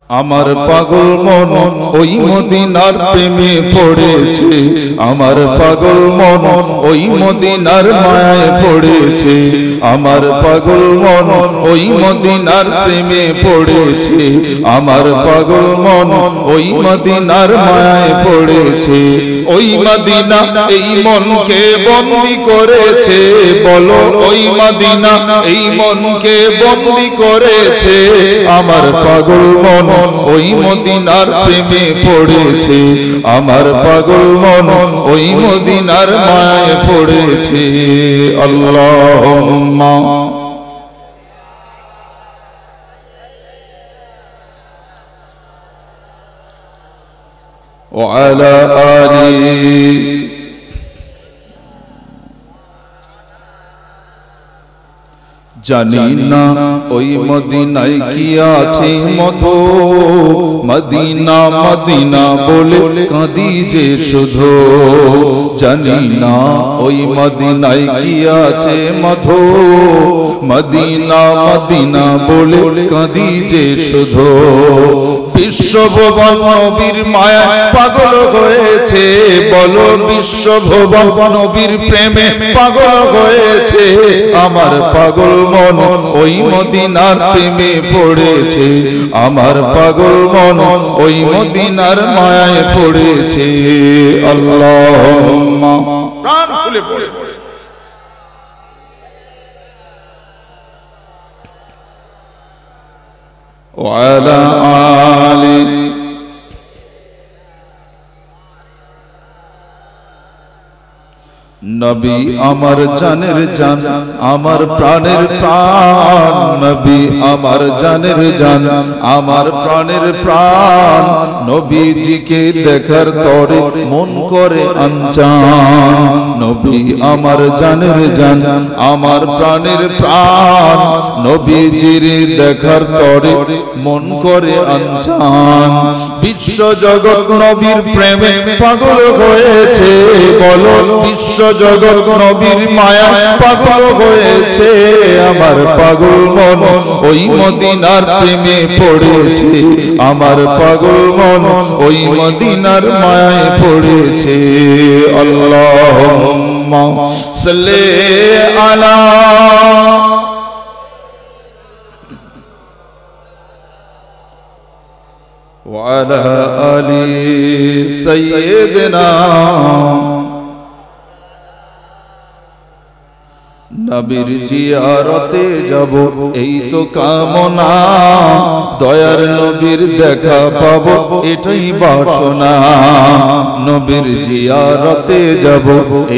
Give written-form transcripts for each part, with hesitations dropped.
আমার পাগল মন ওই মদিনার প্রেমে পড়েছে, আমার পাগল মন ওই মদিনার মায়ায় পড়েছে, আমার পাগল মন ওই মদিনার প্রেমে পড়েছে, আমার পাগল মন ওই মদিনার মায়ায় পড়েছে। ওই মদিনা এই মনকে বন্দী করেছে, বলো ওই মদিনা এই মনকে বন্দী করেছে। আমার পাগল মন ওই মদিনার প্রেমে পড়েছে, আমার পাগল মন ওই মদিনার মায়ায় পড়েছে। আল্লাহুম্মা ওয়া আলা আলি। জানি না ওই মদিনায় কি আছে মধু, মদিনা মদিনা বলে কাঁদি যে শুধু। জানি না ওই মদিনায় কি আছে মধু, মদিনা মদিনা বলে কাঁদি যে শুধু। বিশ্বভুবন নবীর মায়ায় পাগল হয়েছে, বলো বিশ্বভুবন নবীর প্রেমে পাগল হয়েছে। আমার পাগল মন ওই মদিনার প্রেমে পড়েছে, আমার পাগল মন ওই মদিনার মায়ায় পড়েছে। আল্লাহুম্মা প্রাণ খুলে পড়ে ওয়া আলা আলি। নবী আমার জানের জান, আমার প্রাণের প্রাণ, নবী আমার জানের জান, আমার প্রাণের প্রাণ। নবীজিকে দেখার তরে মন করে আনচান, নবী আমার জানের জান, আমার প্রাণের প্রাণ। নবীজির দেখার তরে মন করে আনচান। বিশ্ব জগৎ নবীর প্রেমে পাগল হয়েছে, বলো বিশ্ব জগৎ নবীর মায়া পাগল হয়েছে। আমার পাগল মন ওই মদিনার প্রেমে পড়েছে, আমার পাগল মন ওই মদিনার মায়ায় পড়েছে। আল্লাহুম্মা সাল্লি আলা ওয়া আলা আলি সাইয়্যিদিনা। নবীর জিয়ারতে যাব এই তো কামনা, দয়ার নবীর দেখা পাবো এটাই বাসনা। নবীর জিয়ারতে যাব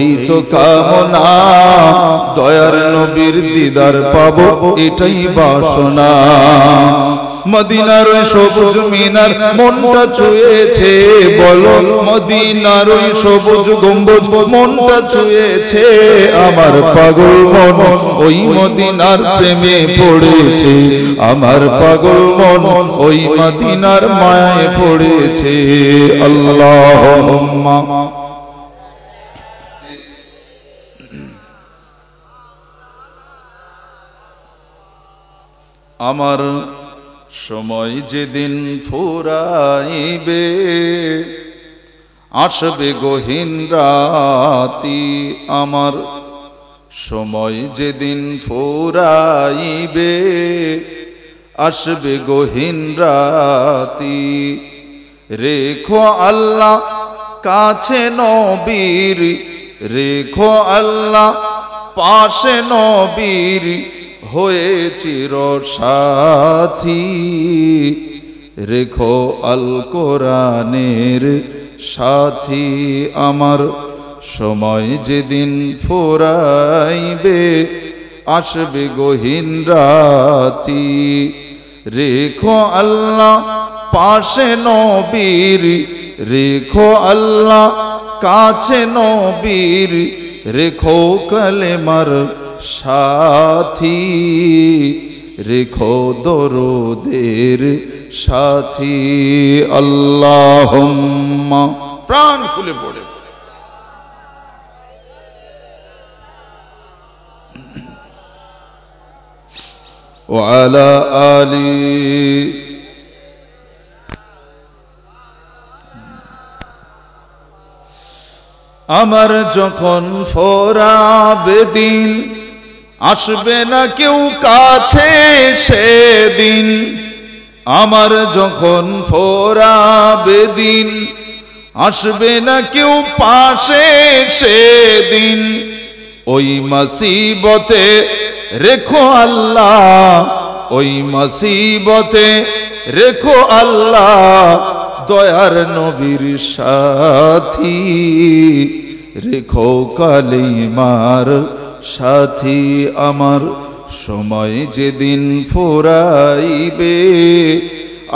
এই তো কামনা, দয়ার নবীর দিদার পাবো এটাই বাসনা। মদিনার ওই সবুজ মিনার মনটা ছুঁয়েছে, বলো মদিনার ওই সবুজ গম্বুজ মনটা ছুঁয়েছে। আমার পাগল মন ওই মদিনার প্রেমে পড়েছে, আমার পাগল মন ওই মদিনার মায়ায় পড়েছে। আল্লাহুম্মা আমার সময় যেদিন ফুরাইবে, আসবে গহীন রাতি। আমার সময় যেদিন ফুরাইবে, আসবে গহীন রাতি। রেখো আল্লাহ কাছে নবীর, রেখো আল্লাহ পাশে নবীর, হয়ে চির সাথী। রেখো আল কোরআনের সাথী। আমার সময় যেদিন ফুরাইবে, আসবে গহীন রাতি। রেখো আল্লাহ পাশে নবীর, রেখো আল্লাহ কাছে নবীর, রেখো কালেমার সাথী। রেখো দরুদের সাথী। আল্লাহুম্মা প্রাণ খুলে পড়ে ওয়া আলা আলি আমার যখন ফোরাবে দিন, আসবে না কেউ কাছে সেদিন। আমার যখন ফোরাবে দিন, আসবে না কেউ পাশে সেদিন। ওই মুসিবতে রেখো আল্লাহ, ওই মুসিবতে রেখো আল্লাহ দয়ার নবীর সাথী। রেখো কালিমার সাথী আমার, সময় যেদিন ফুরাইবে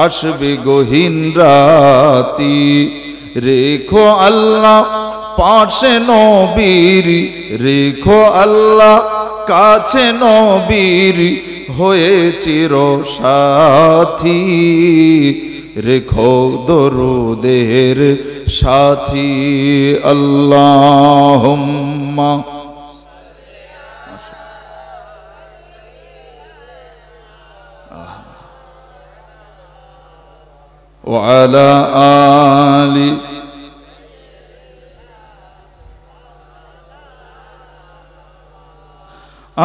আসবে গহীন রাতি। রেখো আল্লাহ পাশে নবীর, রেখো আল্লাহ কাছে নবীর হয়ে চির সাথী। রেখো দরুদের সাথী। আল্লাহুম্মা ওয়া আলা আলি।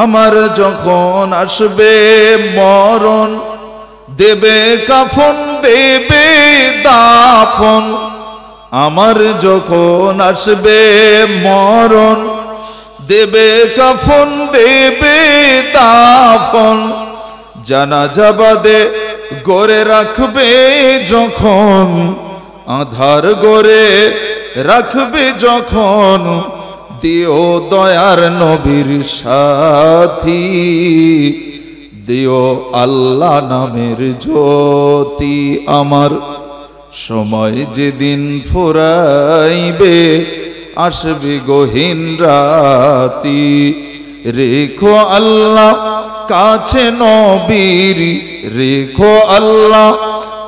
আমার যখন আসবে মরণ, দেবে কাফন দেবে দাফন। আমার যখন আসবে মরণ, দেবে কাফন দেবে দাফন। জানাজা বাদে গড়ে রাখবে যখন, আধার গড়ে রাখবে যখন, দিও দয়ার নবীর সাথী। দিও আল্লাহ নামের জ্যোতি আমার, সময় যেদিন ফুরাইবে আসবে গহীন রাতি। রেখো আল্লাহ কাছে নবীর, রেখো আল্লাহ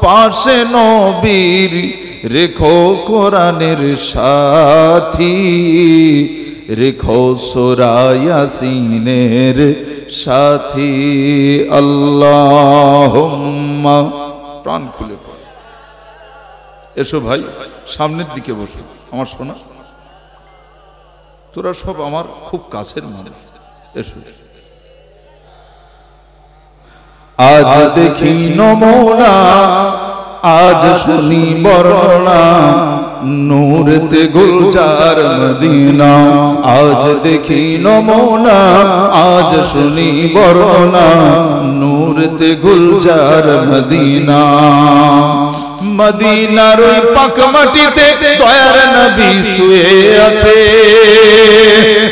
পাশে নবীর, রেখো কোরআনের সাথী। রেখো সূরা ইয়াসিনের সাথী। আল্লাহুম্মা। প্রাণ খুলে পড়ে। এসো ভাই, সামনের দিকে বসো। আমার সোনা, তোরা সব আমার খুব কাছের মানুষ। এসো। আজ দেখি নমুনা, আজ শুনি বর্ণনা, নূরতে গুলজার মদিনা। আজ দেখি নমুনা, আজ শুনি বর্ণনা, নূরতে গুলজার মদিনা। মদিনার ওই পাক মাটিতে দয়ার নবী শুয়ে আছে।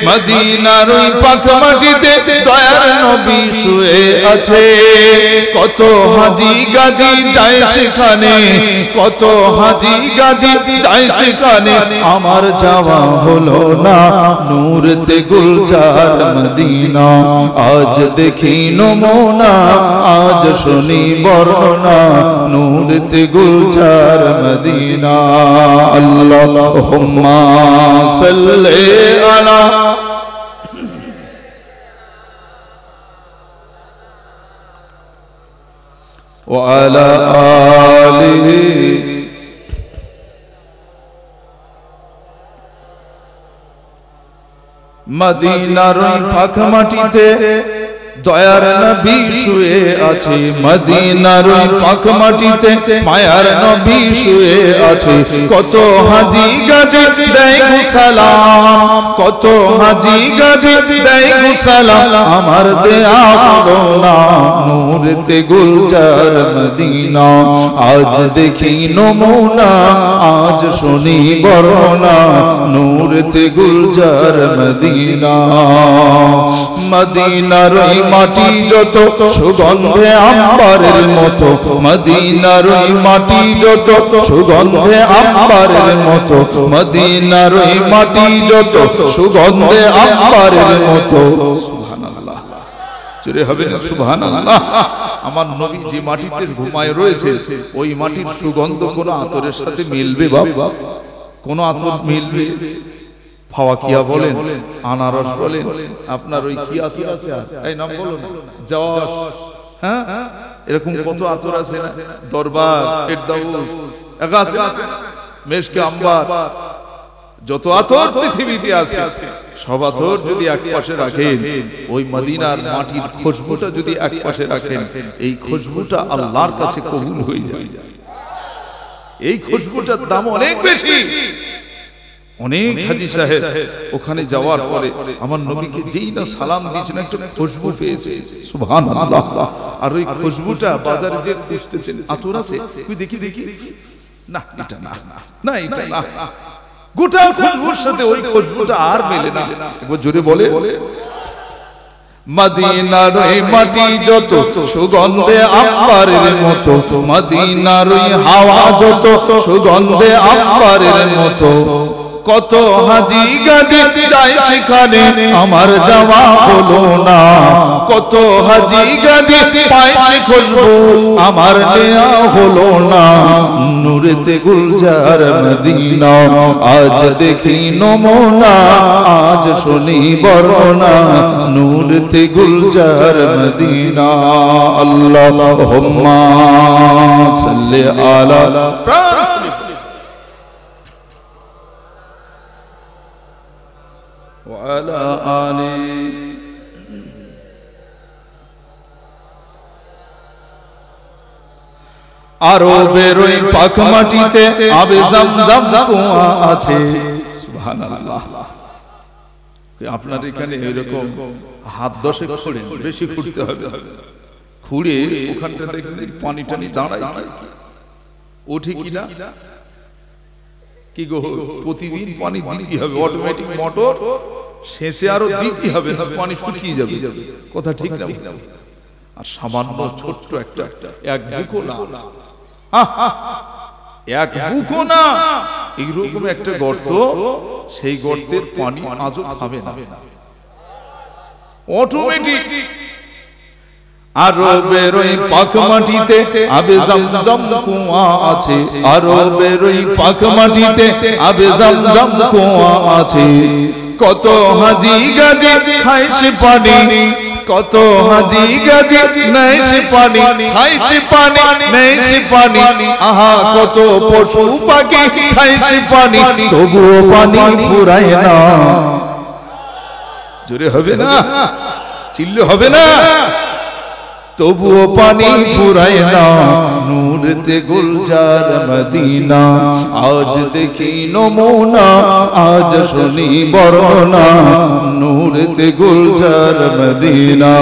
মদিনার ওই পাক মাটিতে দয়ার নবী শুয়ে আছে। কত হাজি গাজী যায় সেখানে, কত হাজি গাজী যায় সেখানে, আমার যাওয়া হলো না। নূরতে গুলজার মদিনা। আজ দেখি নমুনা, আজ শুনি বর্ণনা, নূরতে গুলজার মদিনা। আল্লাহুম্মা সাল্লি আলা ওয়া আলা আলিহি। মদিনার পাক মাটিতে দয়ার নবী শুয়ে আছে। মদিনার পাক মাটিতে মায়ার নবী শুয়ে আছে। কত হাজি গাজী দেয় গো সালাম, কত হাজি গাজী দেয় গো সালাম, আমার দেয়া হলো না। নূরতে গুলজার মদিনা। আজ দেখি নমুনা, আজ শুনি বর্ণনা, নূরতে গুলজার মদিনা। মদিনার ওই মাটি যত সুগন্ধে আম্বারের মতো, মদিনার ওই মাটি যত সুগন্ধে আম্বারের মতো, মদিনার ওই মাটি যত সুগন্ধে আম্বারের মতো। সুবহানাল্লাহ, জোরে হবে না সুবহানাল্লাহ। আমার নবী যে মাটিতে ঘুমায় রয়েছে, ওই মাটির সুগন্ধ কোন আতরের সাথে মিলবে বাবা? কোন আতর মিলবে? ফাওয়াকিয়া বলেন, আনারস বলেন, আপনার ওই কি আতর আছে, এই নাম বলুন, জওয়াস, হ্যাঁ, এরকম কত আতর আছে না? দরবার, ফেরদাউস, এগাসে, মেশকে আম্বার, যত আতর পৃথিবীতে আছে সব আতর যদি এক পাশে রাখেন, ওই মদিনার মাটির খুশবুটা যদি এক পাশে রাখেন, এই খুশবুটা আল্লাহর কাছে কবুল হয়ে যায়। এই খুশবুটার দাম অনেক বেশি। অনেক হাজী সাহেব ওখানে যাওয়ার পরে আমার নবীকে যেই না সালাম দিয়েছেন, একটা খুশবু পেয়েছে, সুবহানাল্লাহ। আর ওই খুশবুটা বাজারে যে খুঁজতেছেন, আতর আছে, দেখি দেখি, না এটা না, না এটা না, গোটা খুশবুর সাথে ওই খুশবুটা আর মেলে না। একবার জোরে বলে, মদিনার ওই মাটি যত সুগন্ধে আম্বারের মতো, মদিনার ওই হাওয়া যত সুগন্ধে আম্বারের মতো, কত হাজি গাজী যায় সেখানে আমার যাওয়া হলো না, কত হাজি গাজী পায় সে খুশবু আমার নেওয়া হলো না। নূরেতে গুলজার মদিনা আজ দেখি নমুনা, আজ শুনি বর্ণনা, নূরেতে গুলজার মদিনা। আল্লাহুম্মা সাল্লি আলা وعلى آله আরবের ওই পাক মাটিতে আবে জামজাম কুয়া আছে, সুবহানাল্লাহ। আপনার এখানে এরকম হাত দশেক খুঁড়ে, বেশি খুঁড়তে হবে, খুঁড়ে ওখানটা দেখবেন পানি টানি দাঁড়ায় ওঠে কিনা, কি গো প্রতিদিন পানি দিতে হবে, অটোমেটিক মোটর সেচে আরো দিতে হবে, না পানি শুকিয়ে যাবে, কথা ঠিক না? আর সামান্য ছোট্ট একটা এক বুকো না, এক বুকো না, এইরকম একটা গর্ত, সেই গর্তের পানি আজও থামে না, অটোমেটিক। আরবের ওই পাক মাটিতে আবে জামজাম কুয়া আছে, আরবের ওই পাক মাটিতে আবে জামজাম কুয়া আছে, কত হাজি গাজী খায় সে পানি, কত হাজি গাজী নেয় সে পানি, খায় সে পানি, নেয় সে পানি, আহা কত পশু পাখি খায় সে পানি, তবুও পানি ফুরায় না। জোরে হবে না, চিল্লে হবে না, তবুও পানি ফুরায় না। নূরেতে গুলজার মদিনা আজ দেখি নমুনা, আজ শুনি বর্ণনা, নূরেতে গুলজার মদিনা।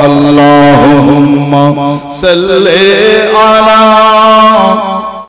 আল্লাহুম্মা সাল্লি আলা